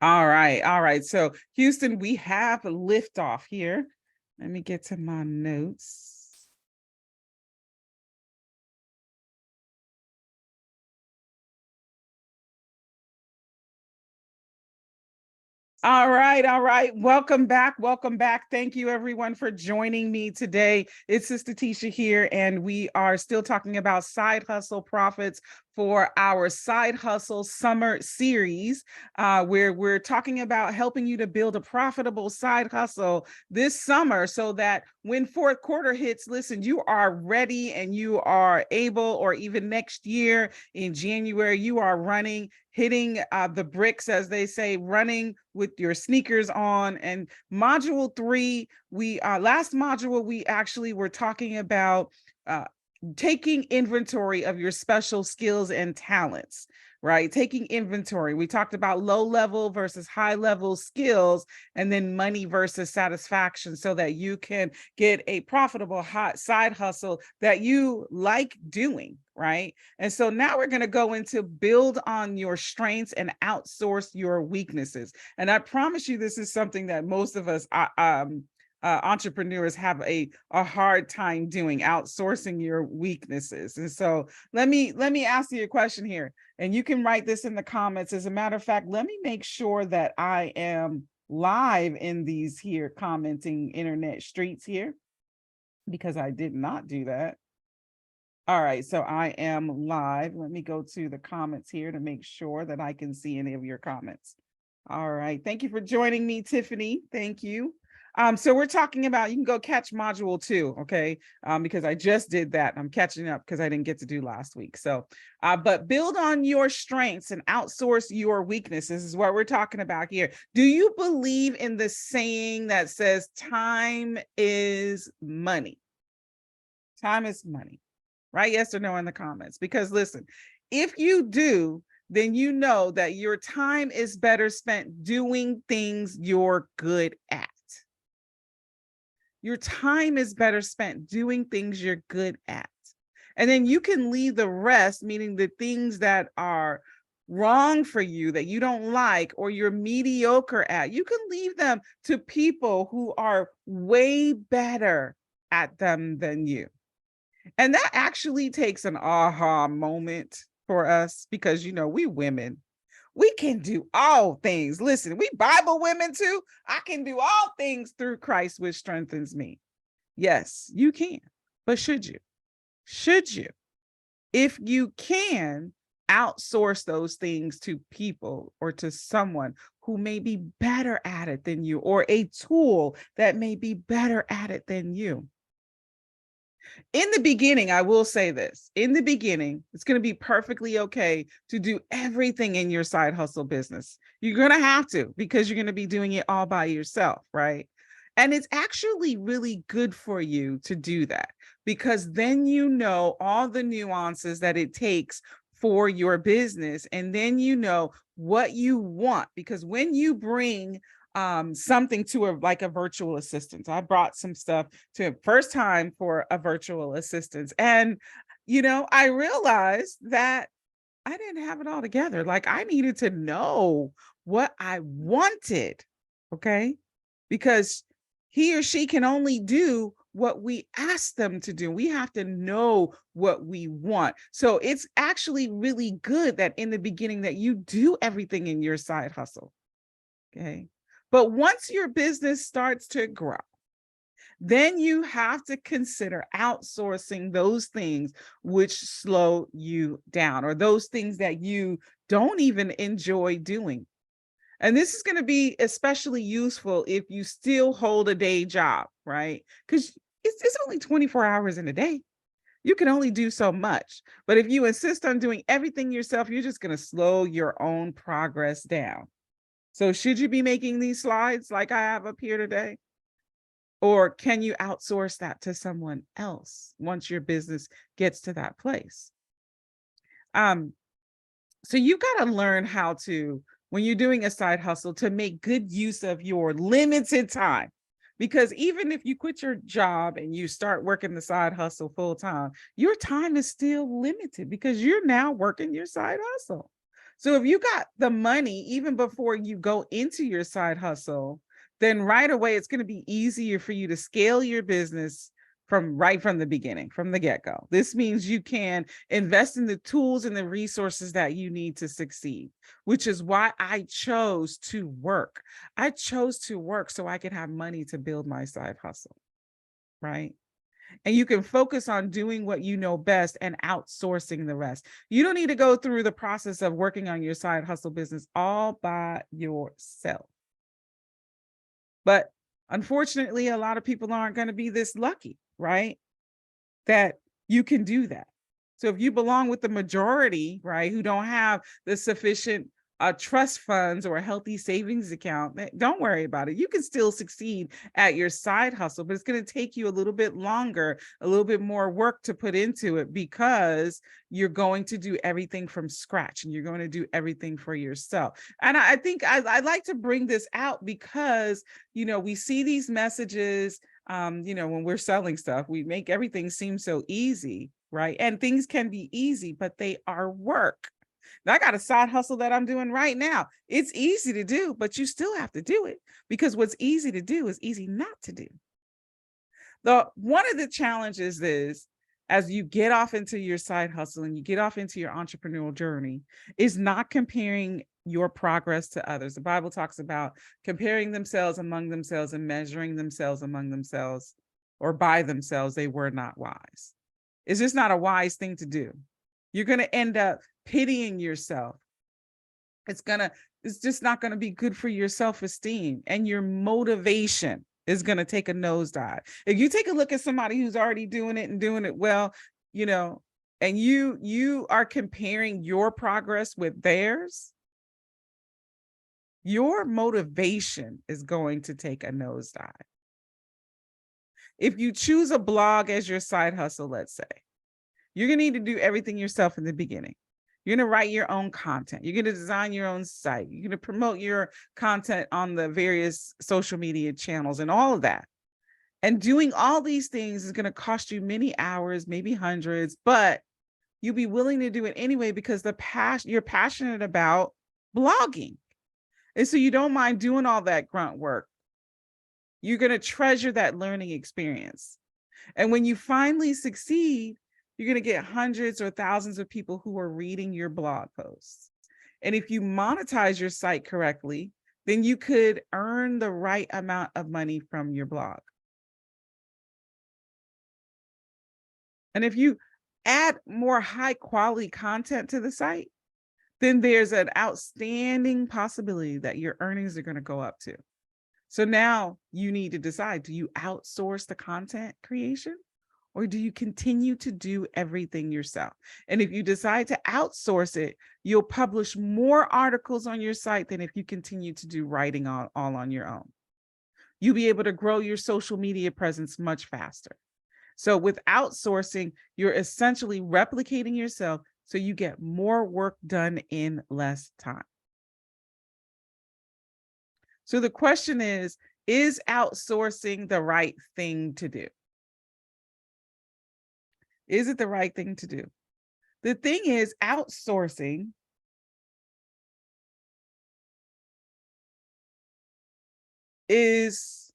All right. All right. So Houston, we have a liftoff here. Let me get to my notes. All right, all right. Welcome back. Welcome back. Thank you, everyone, for joining me today. It's Sister Tisha here, and we are still talking about side hustle profits for our side hustle summer series, where we're talking about helping you to build a profitable side hustle this summer so that when fourth quarter hits, listen, you are ready and you are able, or even next year in January, you are hitting the bricks, as they say, running with your sneakers on. And module 3, we last module, we actually were talking about taking inventory of your special skills and talents, right? Taking inventory. We talked about low level versus high level skills, and then money versus satisfaction, so that you can get a profitable hot side hustle that you like doing, right? And so now we're going to go into build on your strengths and outsource your weaknesses. And I promise you, this is something that most of us entrepreneurs have a hard time doing, outsourcing your weaknesses. And so let me ask you a question here, and you can write this in the comments. As a matter of fact, let me make sure that I am live in these here commenting internet streets here, because I did not do that. All right, so I am live. Let me go to the comments here to make sure that I can see any of your comments. All right, thank you for joining me, Tiffany. Thank you. So we're talking about, you can go catch module 2, okay? Because I just did that. I'm catching up because I didn't get to do last week. So, but build on your strengths and outsource your weaknesses is what we're talking about here. Do you believe in the saying that says time is money? Time is money, right? Yes or no in the comments. Because listen, if you do, then you know that your time is better spent doing things you're good at. Your time is better spent doing things you're good at. And then you can leave the rest, meaning the things that are wrong for you, that you don't like, or you're mediocre at, you can leave them to people who are way better at them than you. And that actually takes an aha moment for us, because, you know, we women, we can do all things. Listen, we Bible women too. I can do all things through Christ, which strengthens me. Yes, you can. But should you? Should you? If you can, outsource those things to people or to someone who may be better at it than you, or a tool that may be better at it than you. In the beginning, I will say this, in the beginning, it's going to be perfectly okay to do everything in your side hustle business. You're going to have to, because you're going to be doing it all by yourself, right? And it's actually really good for you to do that, because then you know all the nuances that it takes for your business. And then you know what you want, because when you bring something to like a virtual assistant. I brought some stuff to first time for a virtual assistant. And, you know, I realized that I didn't have it all together. Like, I needed to know what I wanted. Okay. Because he or she can only do what we ask them to do. We have to know what we want. So it's actually really good that in the beginning that you do everything in your side hustle. Okay. But once your business starts to grow, then you have to consider outsourcing those things which slow you down, or those things that you don't even enjoy doing. And this is going to be especially useful if you still hold a day job, right? Because it's only 24 hours in a day. You can only do so much. But if you insist on doing everything yourself, you're just going to slow your own progress down. So should you be making these slides like I have up here today? Or can you outsource that to someone else once your business gets to that place? So you've got to learn how to, when you're doing a side hustle, to make good use of your limited time. Because even if you quit your job and you start working the side hustle full time, your time is still limited because you're now working your side hustle. So if you got the money, even before you go into your side hustle, then right away, it's going to be easier for you to scale your business from the beginning, from the get-go. This means you can invest in the tools and the resources that you need to succeed, which is why I chose to work. I chose to work so I could have money to build my side hustle, right? And you can focus on doing what you know best and outsourcing the rest. You don't need to go through the process of working on your side hustle business all by yourself. But unfortunately, a lot of people aren't going to be this lucky, right? That you can do that. So if you belong with the majority, right, who don't have the sufficient trust funds or a healthy savings account, don't worry about it. You can still succeed at your side hustle, but it's going to take you a little bit longer, a little bit more work to put into it, because you're going to do everything from scratch and you're going to do everything for yourself. And I think I like to bring this out because, we see these messages, when we're selling stuff, we make everything seem so easy, right? And things can be easy, but they are work. Now, I got a side hustle that I'm doing right now. It's easy to do, but you still have to do it, because what's easy to do is easy not to do. One of the challenges is, as you get off into your side hustle and you get off into your entrepreneurial journey, is not comparing your progress to others. The Bible talks about comparing themselves among themselves and measuring themselves among themselves or by themselves. They were not wise. It's just not a wise thing to do. You're going to end up pitying yourself. It's just not going to be good for your self-esteem, and your motivation is going to take a nosedive. If you take a look at somebody who's already doing it well, and you are comparing your progress with theirs, your motivation is going to take a nosedive. If you choose a blog as your side hustle, let's say, you're going to need to do everything yourself in the beginning. You're going to write your own content. You're going to design your own site. You're going to promote your content on the various social media channels and all of that. And doing all these things is going to cost you many hours, maybe hundreds, but you'll be willing to do it anyway because you're passionate about blogging. And so you don't mind doing all that grunt work. You're going to treasure that learning experience. And when you finally succeed, you're going to get hundreds or thousands of people who are reading your blog posts. And if you monetize your site correctly, then you could earn the right amount of money from your blog. And if you add more high quality content to the site, then there's an outstanding possibility that your earnings are going to go up too. So now you need to decide, do you outsource the content creation, or do you continue to do everything yourself? And if you decide to outsource it, you'll publish more articles on your site than if you continue to do writing all on your own. You'll be able to grow your social media presence much faster. So with outsourcing, you're essentially replicating yourself so you get more work done in less time. So the question is outsourcing the right thing to do? Is it the right thing to do? The thing is, outsourcing is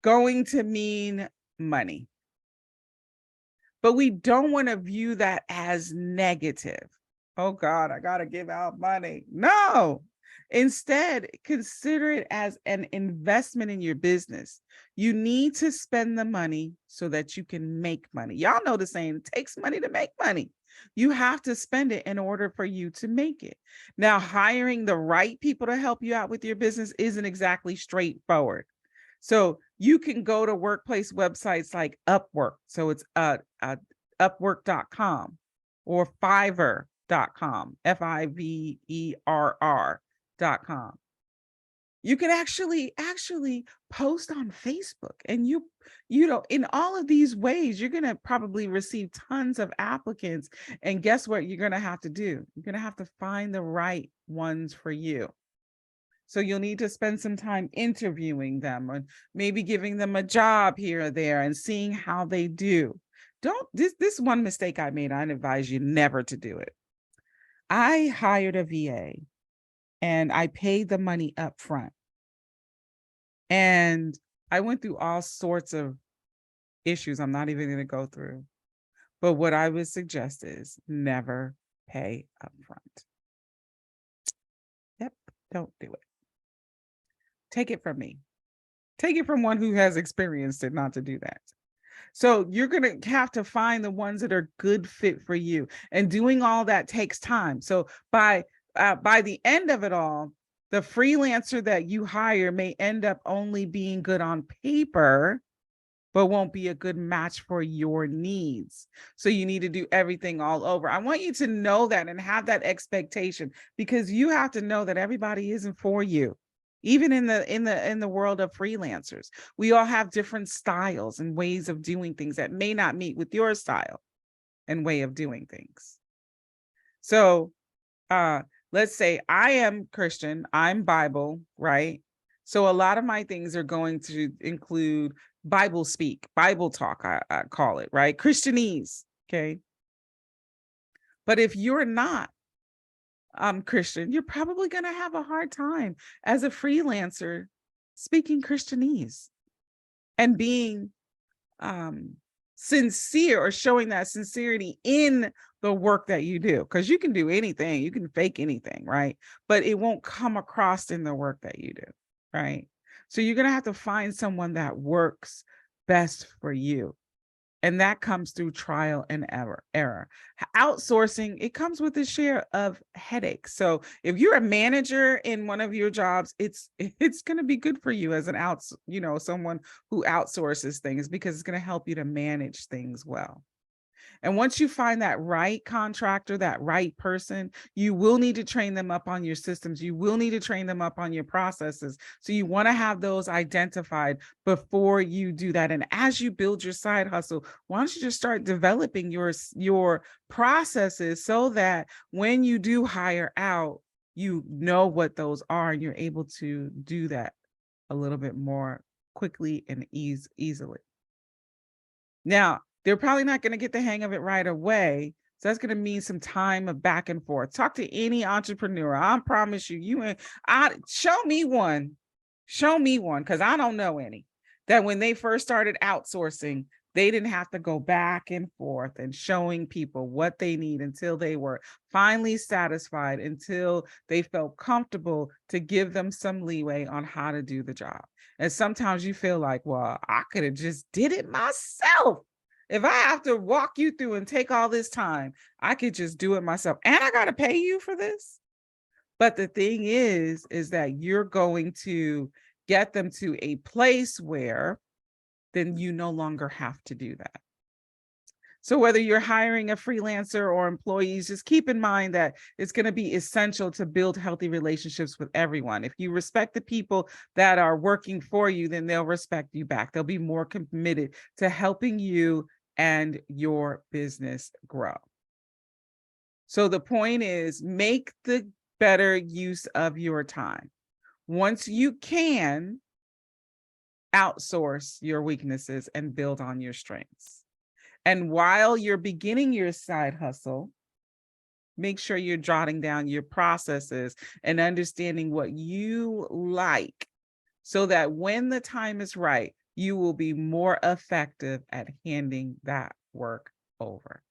going to mean money. But we don't want to view that as negative. Oh God, I got to give out money. No. Instead, consider it as an investment in your business. You need to spend the money so that you can make money. Y'all know the saying, it takes money to make money. You have to spend it in order for you to make it. Now, hiring the right people to help you out with your business isn't exactly straightforward. So you can go to workplace websites like Upwork. So it's upwork.com or Fiverr.com, Fiverr.com. You can actually post on Facebook, and in all of these ways, you're going to probably receive tons of applicants. And guess what you're going to have to do? You're going to have to find the right ones for you. So you'll need to spend some time interviewing them, or maybe giving them a job here or there and seeing how they do. This one mistake I made, I'd advise you never to do it. I hired a VA and I paid the money up front. And I went through all sorts of issues I'm not even going to go through. But what I would suggest is never pay up front. Yep, don't do it. Take it from me. Take it from one who has experienced it not to do that. So you're going to have to find the ones that are good fit for you. And doing all that takes time. So by the end of it all, the freelancer that you hire may end up only being good on paper, but won't be a good match for your needs. So you need to do everything all over. I want you to know that and have that expectation, because you have to know that everybody isn't for you. Even in the world of freelancers, we all have different styles and ways of doing things that may not meet with your style and way of doing things. So let's say I am Christian, I'm Bible, right? So a lot of my things are going to include Bible speak, Bible talk, I call it, right? Christianese, okay? But if you're not Christian, you're probably going to have a hard time as a freelancer speaking Christianese and being sincere, or showing that sincerity in the work that you do, because you can do anything, you can fake anything, right? But it won't come across in the work that you do, right? So you're going to have to find someone that works best for you. And that comes through trial and error. Outsourcing, it comes with a share of headaches. So if you're a manager in one of your jobs, it's going to be good for you as someone who outsources things, because it's going to help you to manage things well. And once you find that right contractor, that right person, you will need to train them up on your systems. You will need to train them up on your processes. So you want to have those identified before you do that. And as you build your side hustle, why don't you just start developing your processes so that when you do hire out, you know what those are and you're able to do that a little bit more quickly and easily. Now, they're probably not going to get the hang of it right away. So that's going to mean some time of back and forth. Talk to any entrepreneur. I promise you, show me one, because I don't know any, that when they first started outsourcing, they didn't have to go back and forth and showing people what they need until they were finally satisfied, until they felt comfortable to give them some leeway on how to do the job. And sometimes you feel like, well, I could have just did it myself. If I have to walk you through and take all this time, I could just do it myself. And I got to pay you for this. But the thing is that you're going to get them to a place where then you no longer have to do that. So whether you're hiring a freelancer or employees, just keep in mind that it's going to be essential to build healthy relationships with everyone. If you respect the people that are working for you, then they'll respect you back. They'll be more committed to helping you and your business grow. So the point is, make the better use of your time. Once you can, outsource your weaknesses and build on your strengths. And while you're beginning your side hustle, make sure you're jotting down your processes and understanding what you like, so that when the time is right, you will be more effective at handing that work over.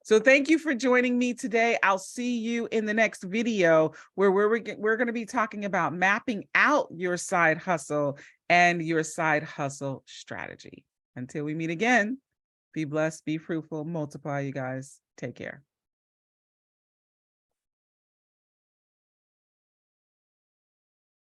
So thank you for joining me today. I'll see you in the next video, where we're going to be talking about mapping out your side hustle and your side hustle strategy. Until we meet again, be blessed, be fruitful, multiply, you guys. Take care.